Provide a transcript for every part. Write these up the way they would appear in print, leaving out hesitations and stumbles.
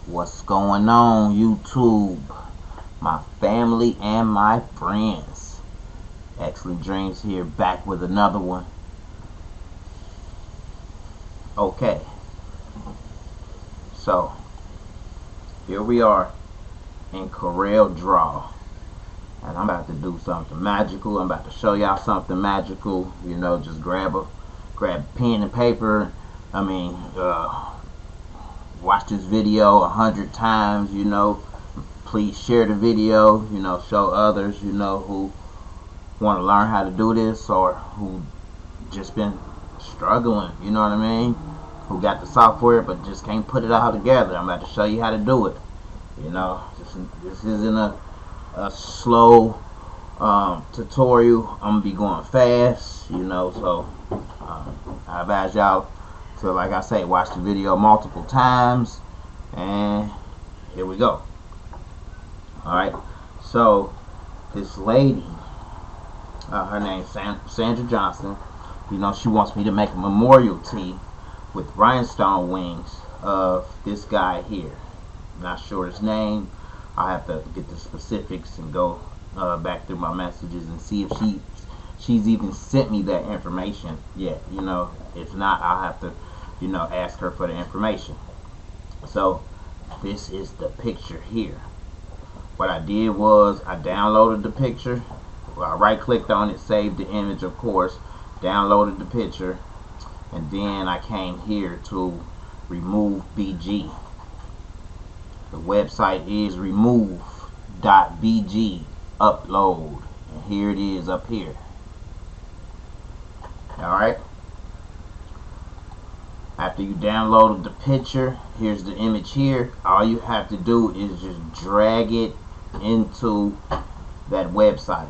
What's going on, YouTube? My family and my friends. Excellent Dreams here, back with another one. Okay, so here we are in CorelDraw, and I'm about to do something magical. I'm about to show y'all something magical. You know, just grab pen and paper. Watch this video 100 times. You know, please share the video. You know, show others. You know, who want to learn how to do this or who just been struggling. You know what I mean? Who got the software but just can't put it all together. I'm about to show you how to do it. You know, this isn't a slow tutorial. I'm gonna be going fast. You know, so I advise y'all to, like I say, watch the video multiple times. And here we go. Alright, so this lady, her name's Sandra Johnson. You know, she wants me to make a memorial tee with rhinestone wings of this guy here. Not sure his name. I'll have to get the specifics and go back through my messages and see if she's even sent me that information yet. You know, if not, I'll have to, you know, ask her for the information. So this is the picture here. What I did was I downloaded the picture. Well, I right clicked on it, saved the image, of course, downloaded the picture, and then I came here to remove BG. The website is remove.bg upload, and here it is up here. Alright, after you downloaded the picture, here's the image here. All you have to do is just drag it into that website.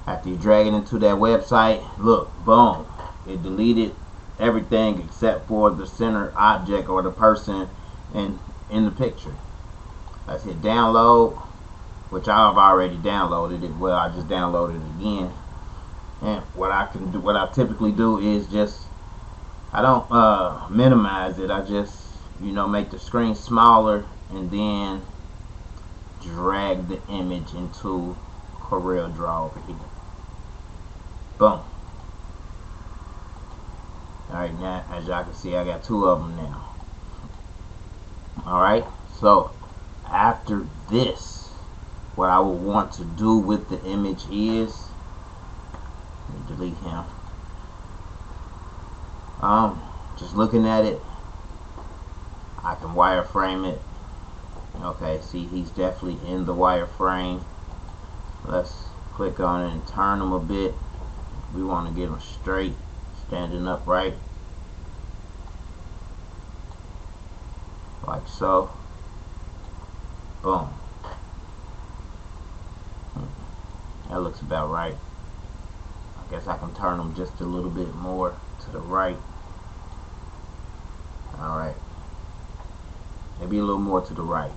After you drag it into that website, look, boom, it deleted everything except for the center object or the person in the picture. Let's hit download, which I've already downloaded it. Well, I just downloaded it again. And what I typically do is just, I don't minimize it. I just, you know, make the screen smaller and then drag the image into CorelDraw over here. Boom. Alright, now as y'all can see, I got two of them now. Alright, so after this, what I would want to do with the image is, let me delete him. Just looking at it, I can wireframe it. Okay, see, he's definitely in the wireframe. Let's click on it and turn him a bit. We want to get him straight, standing upright, like so. Boom. That looks about right. I guess I can turn him just a little bit more to the right. Alright, maybe a little more to the right.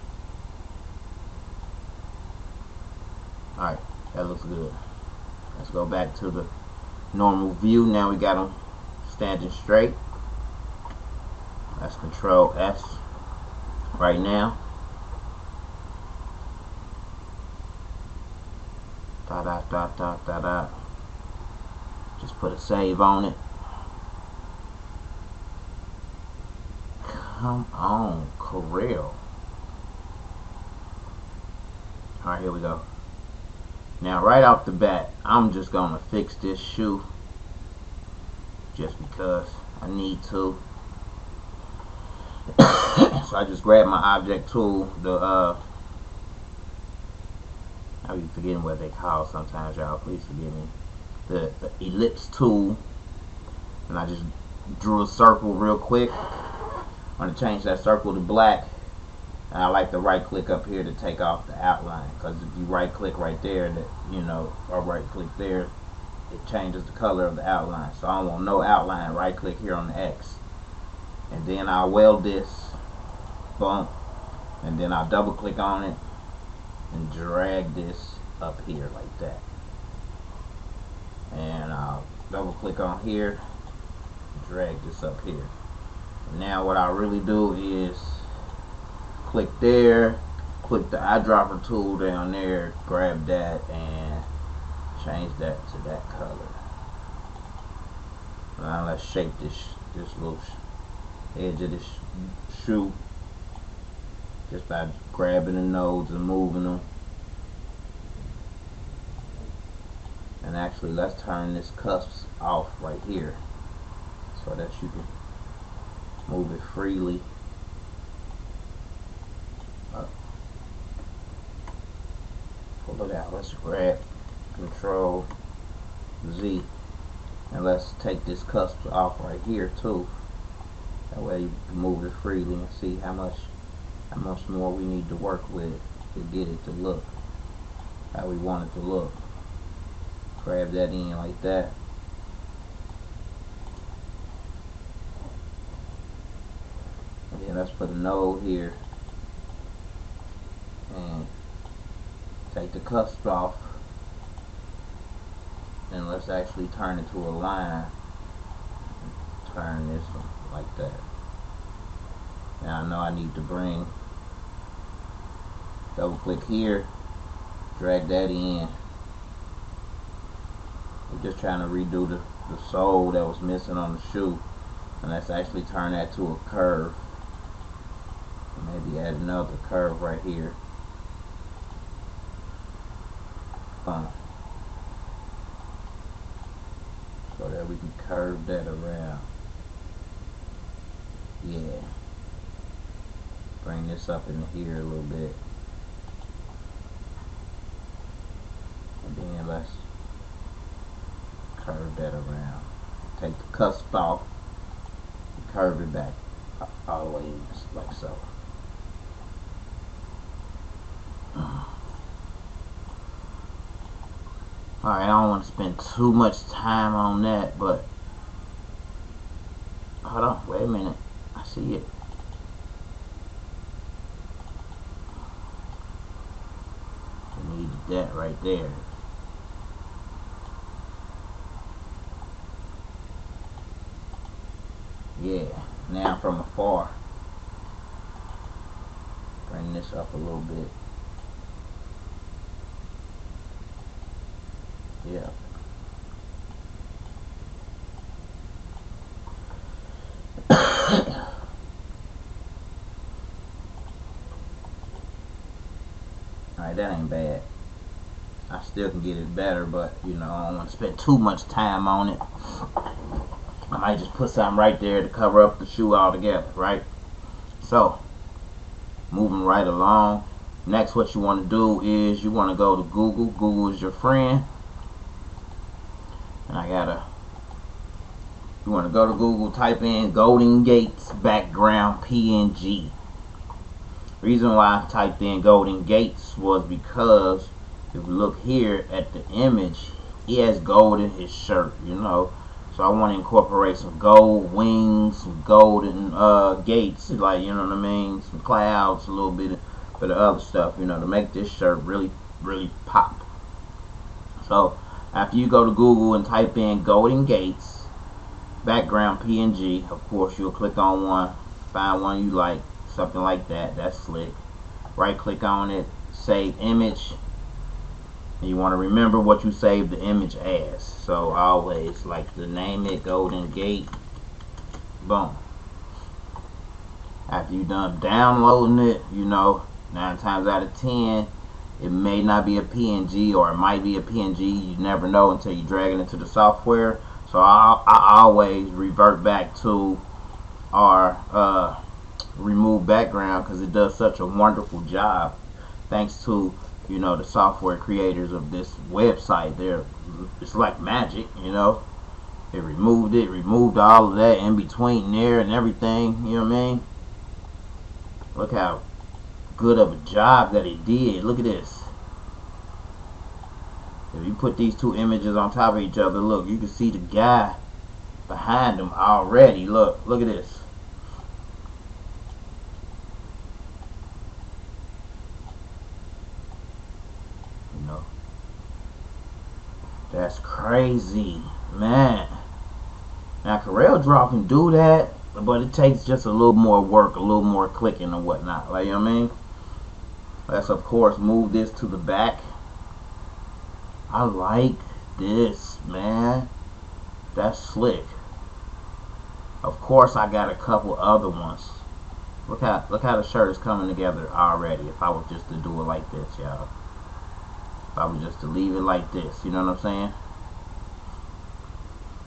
Alright, that looks good. Let's go back to the normal view. Now we got him standing straight. Let's Control S right now. Just put a save on it. Come on, Corel. Alright, here we go. Now, right off the bat, I'm just gonna fix this shoe just because I need to. So I just grabbed my object tool, I be forgetting what they call sometimes, y'all, please forgive me. The Ellipse Tool, and I just drew a circle real quick. I'm gonna change that circle to black, and I like to right click up here to take off the outline, because if you right click right there, that, you know, or right click there, it changes the color of the outline. So I don't want no outline. Right click here on the X, and then I'll weld this, boom, and then I'll double click on it and drag this up here like that, and I'll double click on here, drag this up here. Now what I really do is click there, click the eyedropper tool down there, grab that and change that to that color. Now let's shape this little edge of this shoe just by grabbing the nodes and moving them. And actually, let's turn this cusp off right here so that you can move it freely up. Pull it out. Let's grab Control Z and let's take this cusp off right here too. That way you can move it freely and see how much more we need to work with to get it to look how we want it to look. Grab that in like that. And then let's put a node here and take the cusp off, and let's actually turn it to a line. Turn this one like that. Now I know I need to double click here, drag that in. We're just trying to redo the sole that was missing on the shoe, and let's actually turn that to a curve. Maybe add another curve right here. So that we can curve that around. Yeah. Bring this up into here a little bit. And then let's curve that around. Take the cusp off and curve it back all the way in, like so. Alright, I don't want to spend too much time on that, but hold on, wait a minute. I see it. I need that right there. Yeah, now from afar, bring this up a little bit. Yeah. Alright, that ain't bad. I still can get it better, but you know, I don't want to spend too much time on it. I might just put something right there to cover up the shoe altogether, right? So, moving right along. Next, what you want to do is you want to go to Google. Google is your friend. And you want to go to Google, type in Golden Gates background PNG. Reason why I typed in Golden Gates was because if you look here at the image, he has gold in his shirt, you know. So I want to incorporate some gold wings, some golden gates, like, you know what I mean, some clouds, a little bit of other stuff, you know, to make this shirt really, really pop. So after you go to Google and type in Golden Gates background PNG, of course you'll click on one, find one you like, something like that. That's slick. Right click on it, save image. And you want to remember what you saved the image as. So always like to name it Golden Gate. Boom. After you're done downloading it, you know, 9 times out of 10 it may not be a PNG, or it might be a PNG. You never know until you drag it into the software. So I always revert back to our remove background, because it does such a wonderful job. Thanks to, you know, the software creators of this website. It's like magic, you know. It removed all of that in between there and everything, you know what I mean? Look how good of a job that it did. Look at this. If you put these two images on top of each other, look, you can see the guy behind them already. Look at this. You know, that's crazy, man. Now CorelDraw can do that, but it takes just a little more work, a little more clicking and whatnot. Like, you know what I mean? Let's of course move this to the back. I like this, man. That's slick. Of course I got a couple other ones. Look how the shirt is coming together already. If I was just to do it like this, y'all. If I was just to leave it like this, you know what I'm saying?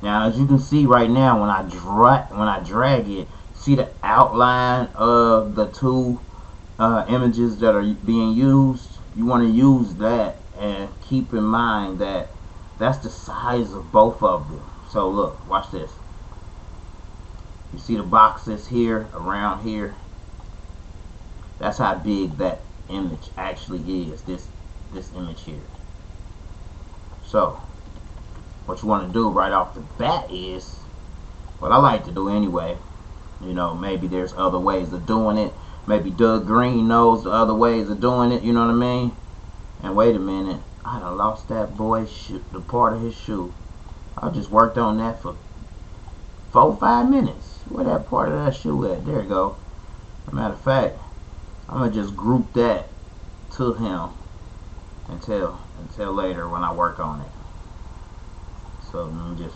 Now, as you can see right now, when I drag it, see the outline of the two images that are being used. You want to use that, and keep in mind that that's the size of both of them. So look, watch this. You see the boxes here, around here. That's how big that image actually is. This image here. So what you want to do right off the bat is what I like to do anyway. You know, maybe there's other ways of doing it. Maybe Doug Green knows the other ways of doing it. You know what I mean? And wait a minute, I done lost that boy's shoe, the part of his shoe. I just worked on that for 4 or 5 minutes. Where that part of that shoe at? There you go. As a matter of fact, I'm gonna just group that to him until later when I work on it. So let me just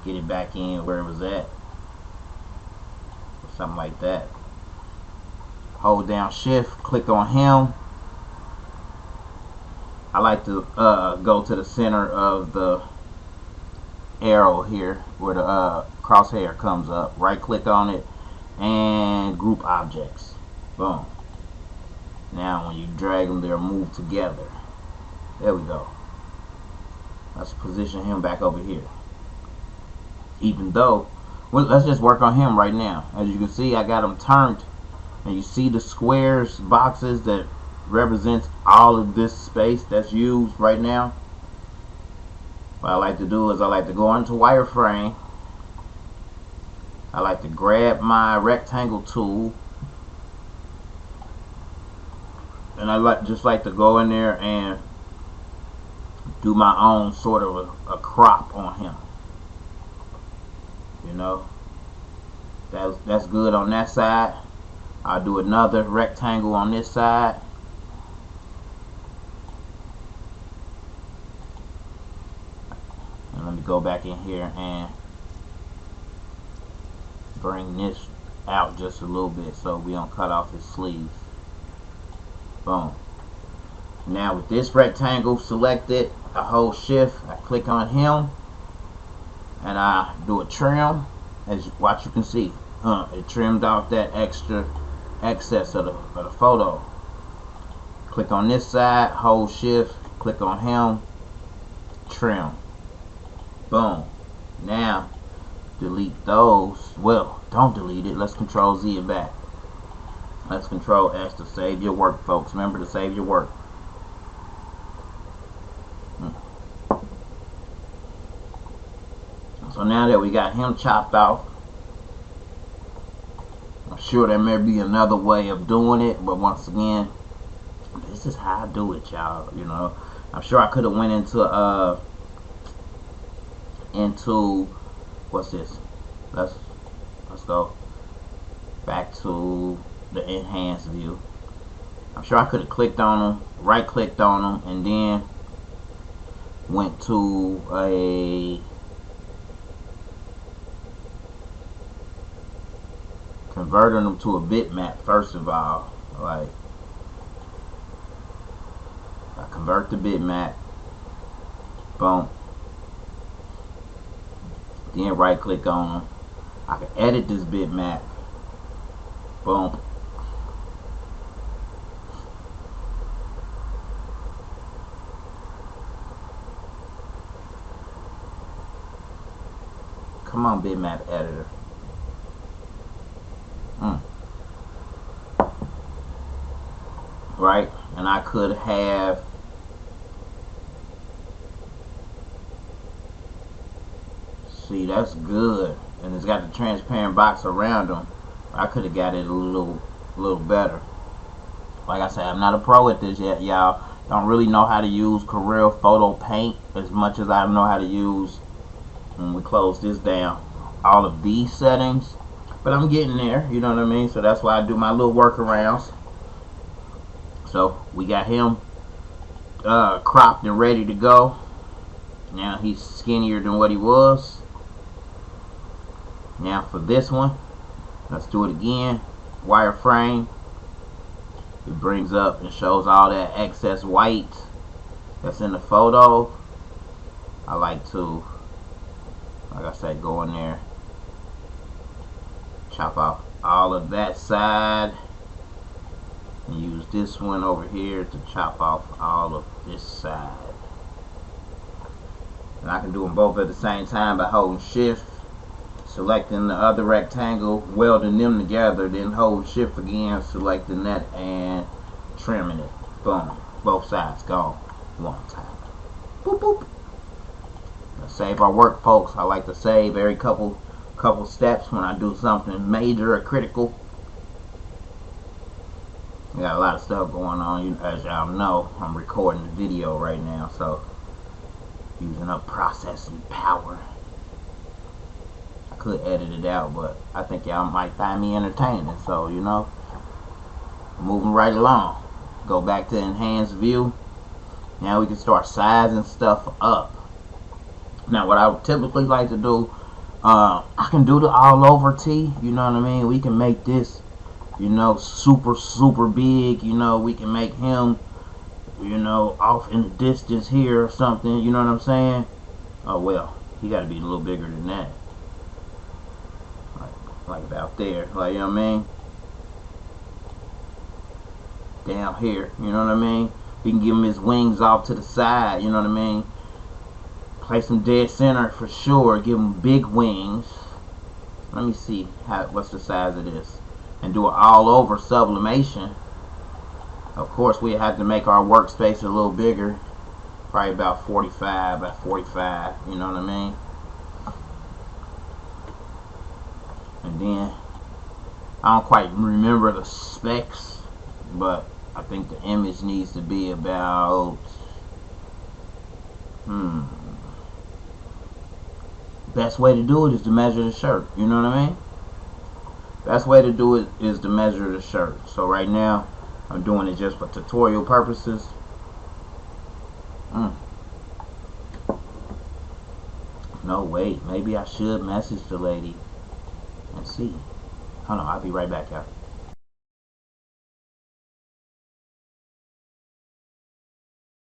get it back in where it was at, or something like that. Hold down Shift, click on him. I like to go to the center of the arrow here where the crosshair comes up. Right click on it and group objects. Boom. Now when you drag them, they'll move together. There we go. Let's position him back over here. Even though, well, let's just work on him right now. As you can see, I got him turned, and you see the squares, boxes that represents all of this space that's used right now. What I like to do is I like to go into Wireframe. I like to grab my rectangle tool, and I just like to go in there and do my own sort of a crop on him. You know, that's good on that side. I'll do another rectangle on this side. And let me go back in here and bring this out just a little bit so we don't cut off his sleeves. Boom. Now with this rectangle selected, I hold Shift, I click on him, and I do a trim. As what you can see, it trimmed off that extra excess of the photo. Click on this side, hold Shift, click on him, trim. Boom. Now delete those. Well, don't delete it. Let's Control Z it back. Let's Control S to save your work, folks. Remember to save your work. So now that we got him chopped off, I'm sure there may be another way of doing it, but once again, this is how I do it, y'all. You know, I'm sure I could have went into what's this? Let's go back to the enhanced view. I'm sure I could have clicked on them, right clicked on them, and then went to a converting them to a bitmap first of all. Like, I convert the bitmap, boom, then right click on them. I can edit this bitmap, boom, come on bitmap editor. Right, and I could have see, that's good, and it's got the transparent box around them. I could have got it a little better. Like I said, I'm not a pro at this yet, y'all. Don't really know how to use Corel Photo Paint as much as I know how to use, when we close this down, all of these settings. But I'm getting there, you know what I mean? So that's why I do my little workarounds. So we got him cropped and ready to go. Now he's skinnier than what he was. Now for this one, let's do it again. Wireframe. It brings up and shows all that excess white that's in the photo. I like to, like I said, go in there, chop off all of that side, and use this one over here to chop off all of this side. And I can do them both at the same time by holding shift, selecting the other rectangle, welding them together, then holding shift again, selecting that, and trimming it. Boom. Both sides gone. One time. Boop boop. Let's save our work, folks. I like to save every couple steps when I do something major or critical. I got a lot of stuff going on. As y'all know, I'm recording the video right now, so using up processing power. I could edit it out, but I think y'all might find me entertaining, so you know, moving right along. Go back to enhanced view. Now we can start sizing stuff up. Now what I would typically like to do, I can do the all over T, you know what I mean? We can make this, you know, super big, you know, we can make him, you know, off in the distance here or something, you know what I'm saying? Oh well, he gotta be a little bigger than that. Like about there, like, you know what I mean? Down here, you know what I mean? We can give him his wings off to the side, you know what I mean? Place him dead center for sure. Give him big wings. Let me see what's the size of this, and do an all over sublimation. Of course, we have to make our workspace a little bigger, probably about 45 by 45. You know what I mean? And then I don't quite remember the specs, but I think the image needs to be about best way to do it is to measure the shirt. You know what I mean? Best way to do it is to measure the shirt. So right now I'm doing it just for tutorial purposes. No, wait, maybe I should message the lady and see. Hold on, I'll be right back, y'all.